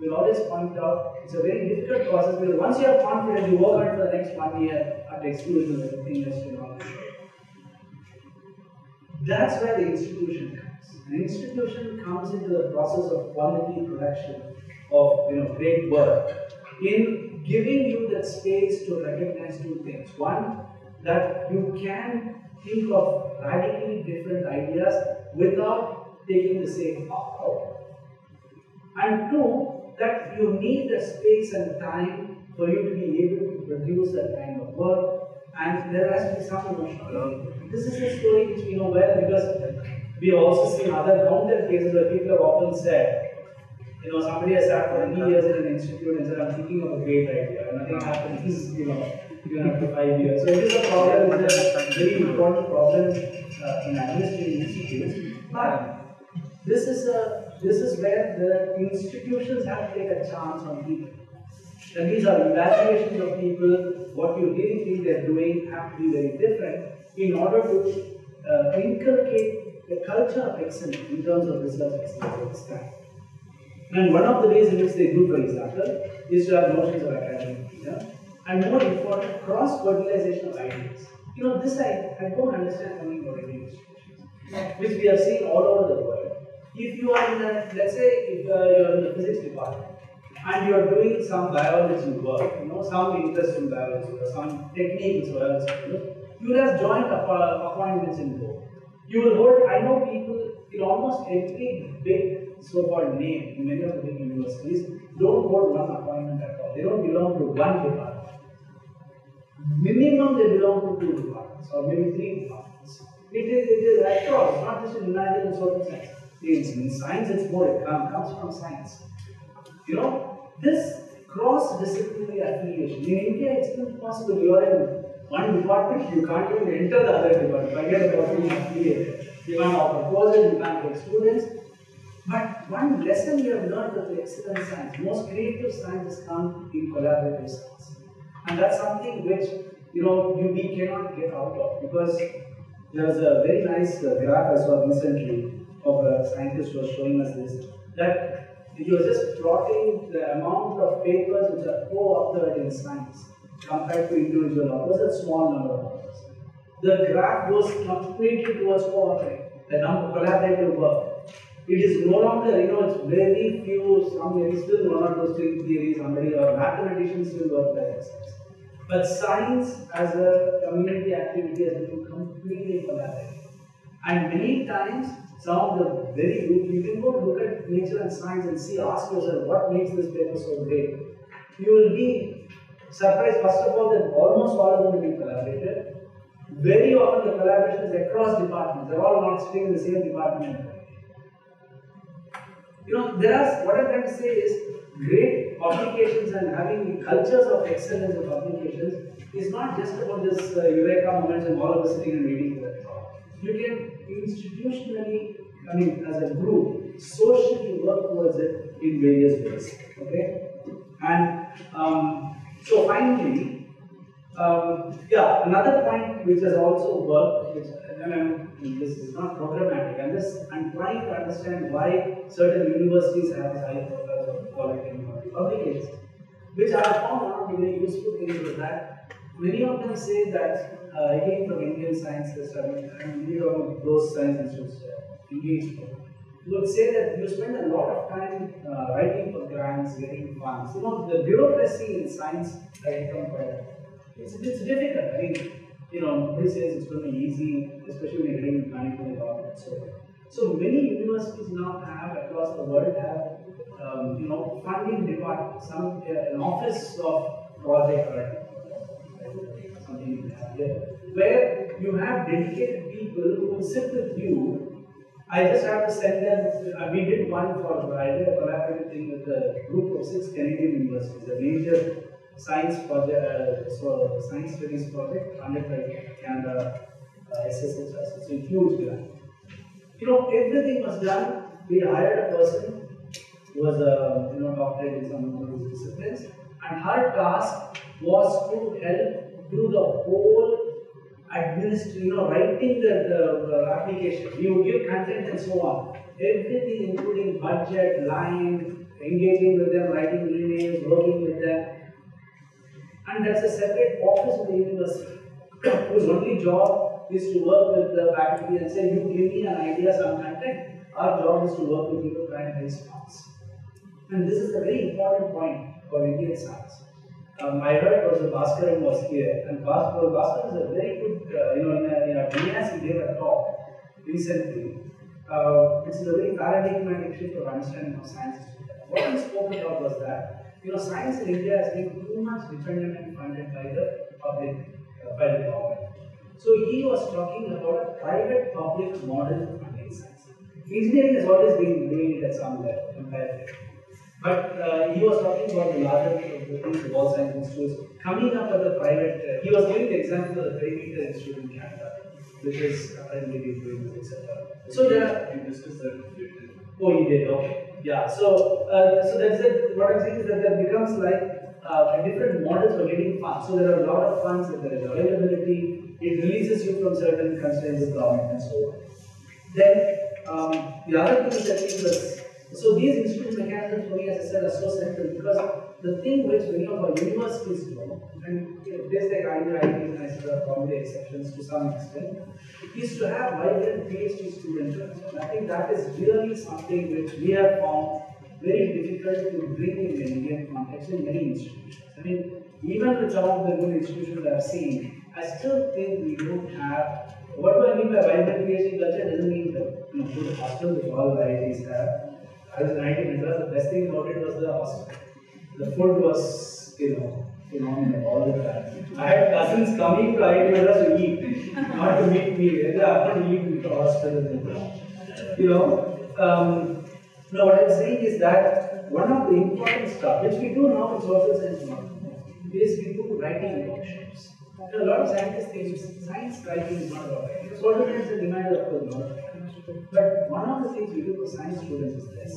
will always point out it's a very difficult process because once you have confidence, you work on it for the next 1 year at the exclusion of everything else you know. That's where the institution comes. An institution comes into the process of quality production of great work in giving you that space to recognize two things. One, that you can think of radically different ideas without taking the same path out. And two, that you need the space and time for you to be able to produce that kind of work, and there has to be some emotional. This is a story which we know well because we have also seen other counter cases where people have often said, somebody has sat for 20 years in an institute and said, I'm thinking of a great idea, and nothing happens, even after 5 years. So it is a problem, it's a very important problem in administrating institutes. But this is where the institutions have to take a chance on people. And these are evaluations of people, what you really think they're doing have to be very different in order to inculcate the culture of excellence in terms of research excellence of this kind. And one of the ways in which they do, for example, is to have notions of academic freedom and more important, cross-fertilization of ideas. This I don't understand coming from any institutions, which we have seen all over the world. If you are in let's say if you're in the physics department and you're doing some biology work, some interest in biology or some techniques or else, you will have joint appointments in both. You will hold, I know people in almost every big so-called name in many of the big universities don't hold one appointment at all. They don't belong to one department. Minimum they belong to 2 departments or maybe 3 departments. It is across, not just in humanities and social science. In science it's more, it comes from science. This cross-disciplinary affiliation, in India it's impossible. You are in one department, you can't even enter the other department. Forget about being affiliated. You can't offer courses, you can't take students. But one lesson we have learned with excellent science, most creative sciences come in collaborative science. And that's something which we cannot get out of, because there was a very nice graph I saw recently of a scientist who was showing us this, that he was just plotting the amount of papers which are co-authored in science compared to individual authors, a small number of authors. The graph goes completely towards co-authoring, the number of collaborative work. It is no longer, it's very few, maybe still one or two string theory, somebody or mathematicians still work by themselves. But science as a community activity has become completely collaborative. And many times, some of the very good, you can go look at nature and science and see, ask yourself, what makes this paper so great? You will be surprised, first of all, that almost all of them will be collaborative. Very often the collaboration is across departments. They're all not sitting in the same department. What I'm trying to say is, great publications and having cultures of excellence of publications is not just about this eureka moments and all of us sitting and waiting for that talk. You can institutionally, as a group, socially work towards it in various ways. Okay? And so finally, another point which has also worked, this is not programmatic, I'm trying to understand why certain universities have high profiles of quality and publications, which I found one of the very useful things was that many of them say that, again from Indian sciences, and many of those science institutes engaged with, would say that you spend a lot of time writing for grants, getting funds. The bureaucracy in science has become quite. It's difficult. Nobody says it's going to be easy, especially when you're getting money from the government. So many universities now have, across the world, have funding departments, an office of project or something where you have dedicated people who sit with you. I just have to send them. We did one I did a collaborative thing with a group of 6 Canadian universities, a major science project, science studies project funded by Canada SSHS. It's a huge grant. Everything was done. We hired a person who was a doctorate in some of these disciplines, and her task was to help do the whole writing the application. You give content and so on. Everything, including budget, line, engaging with them, writing emails, working with them. And that's a separate office of the university whose only job is to work with the faculty and say, you give me an idea, some content. Our job is to work with you to try and raise funds. And this is a very important point for Indian science. I heard Professor Bhaskaran was here, and Bhaskaran is a very good, in a BS he gave a talk recently. It's a very paradigmatic shift of understanding of science. What he spoke about was that science in India has been too much dependent and funded by the public, by the government. So he was talking about a private-public model for funding science. Engineering has always been doing it at some level, comparatively. But he was talking about the larger things of all science institutes coming up with a private. He was giving the example of the Perimeter Institute in Canada, which is apparently doing this, etc. So there. You discussed that with. Oh, he did. Okay. Yeah. So that's it. What I'm saying is that there becomes like different models for getting funds. So there are a lot of funds. That there is availability. It releases you from certain constraints of government and so on. Then the other thing is that so these institute mechanisms for me, as I said, are so central because the thing which many of our universities do, and places like IIT and probably exceptions to some extent, is to have vibrant PhD students. And I think that is really something which we have found very difficult to bring in the Indian context in many institutions. Even with some of the good institutions I've seen, I still think we don't have. What do I mean by vibrant PhD culture? It doesn't mean that good hostels which all IITs have. I was in IIT Madras, the best thing about it was the hostel. The food was, phenomenal all the time. I had cousins coming to IIT Madras to eat, not to meet me. They are not to eat in the hostel. No, what I'm saying is that one of the important stuff, which we do now in social science, is we do writing workshops. A lot of scientists think science writing is not about writing. Social science is demanded, of course, not. But one of the things we do for science students is this.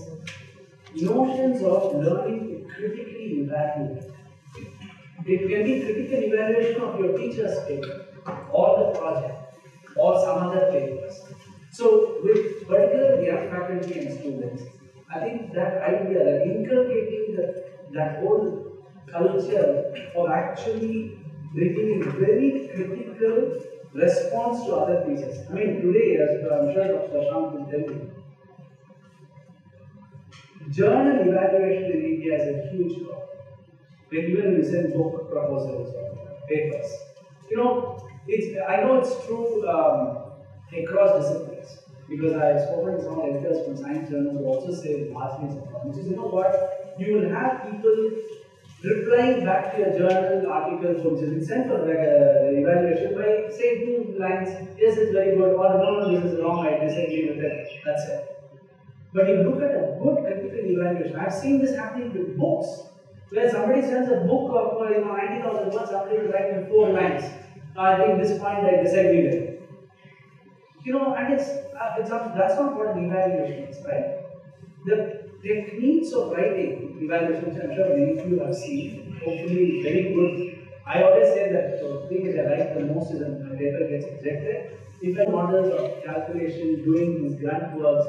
Notions of learning to critically evaluate. It can be critical evaluation of your teacher's paper, or the project, or some other papers. So, with particular young faculty and students, I think that idea that inculcating that whole culture of actually bringing in very critical response to other pieces. I mean, today, as I'm sure Dr. Shashank will tell you, journal evaluation in India is a huge problem. Even we send book proposals or papers. I know it's true across disciplines, because I have spoken to some editors from science journals who also say largely it's a problem. Which is, you will have people replying back to your journal article which has been sent for evaluation by say 2 lines, yes, it's very good, or no, this is wrong, I disagree with it, that's it. But you look at a good critical evaluation. I've seen this happening with books, where somebody sends a book of 90,000 words, somebody will write in 4 lines. I think this point I disagree with. And that's not what an evaluation is, right? The techniques of writing evaluations, I'm sure many of you have seen, hopefully very good. I always say that the thing which I like the most is when a paper gets rejected. Different models of calculation, doing these grand works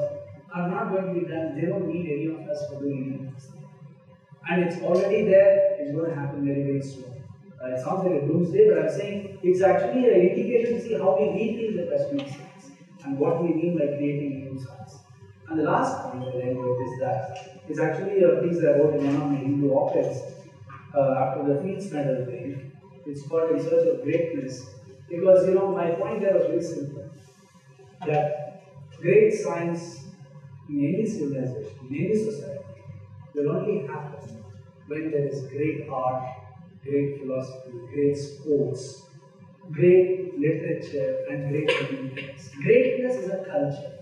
are not going to be done. They don't need any of us for doing any of this. And it's already there, it's going to happen very, very soon. It sounds like a doomsday, but I'm saying it's actually an indication to see how we rethink the question of science and what we mean by creating new science. And the last point I'll end with is that it's actually a piece that I wrote in one of my Hindu op-eds after the Fields Medal thing. It's called In Search of Greatness, because my point there was very simple, that great science in any civilization, in any society, will only happen when there is great art, great philosophy, great sports, great literature, and great communities. Greatness is a culture.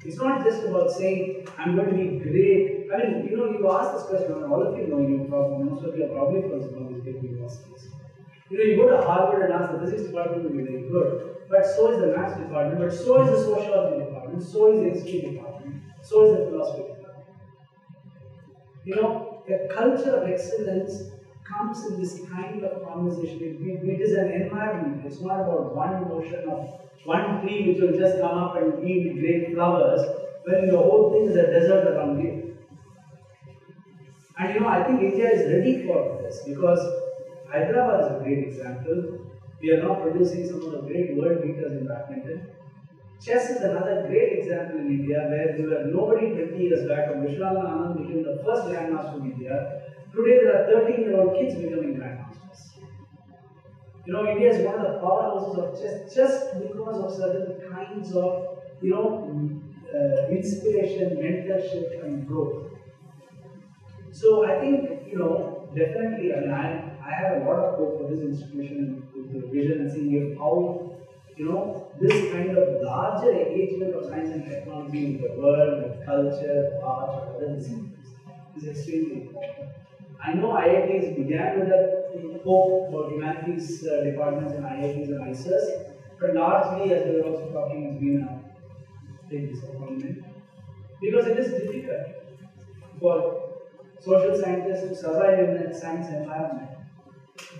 It's not just about saying, I'm going to be great. I mean, you ask this question, and all of you know, most of you are probably from some of these big universities. You go to Harvard and ask, the physics department will be very good, but so is the maths department, but so is the sociology department, so is the history department, so is the philosophy department. A culture of excellence comes in this kind of conversation. It is an environment. It's not about one notion of one tree which will just come up and yield great flowers when the whole thing is a desert around you. And I think India is ready for this, because Hyderabad is a great example. We are now producing some of the great world beaters in badminton. Chess is another great example in India, where there were nobody 20 years back, when Vishwanath Anand became the first grandmaster in India. Today there are 13-year-old kids becoming grandmasters. India is one of the powerhouses of chess just because of certain kinds of, inspiration, mentorship, and growth. So I think, definitely, I have a lot of hope for this institution with the vision and seeing how, this kind of larger engagement of science and technology in the world, with culture, art, or other disciplines is extremely important. I know IITs began with a hope for humanities departments in IITs and ISERs, but largely, as we were also talking, it's been a big disappointment, because it is difficult for social scientists to survive in that science environment.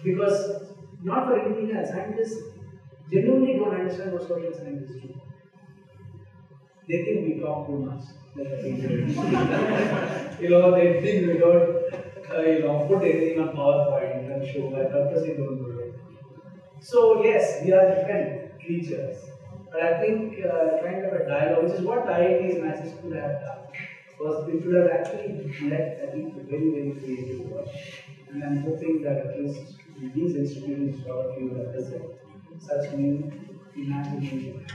Because, not for anything else, scientists genuinely don't understand what social scientists do. They think we talk too much. Like they think we don't, put anything on PowerPoint and show. I purposely don't do it. So yes, we are different creatures. But I think kind of a dialogue, which is what IITs and IIT school have done, was we should have actually led, I think, a very, very creative work. And I'm hoping that at least these institutions, all of you represent such new imagination.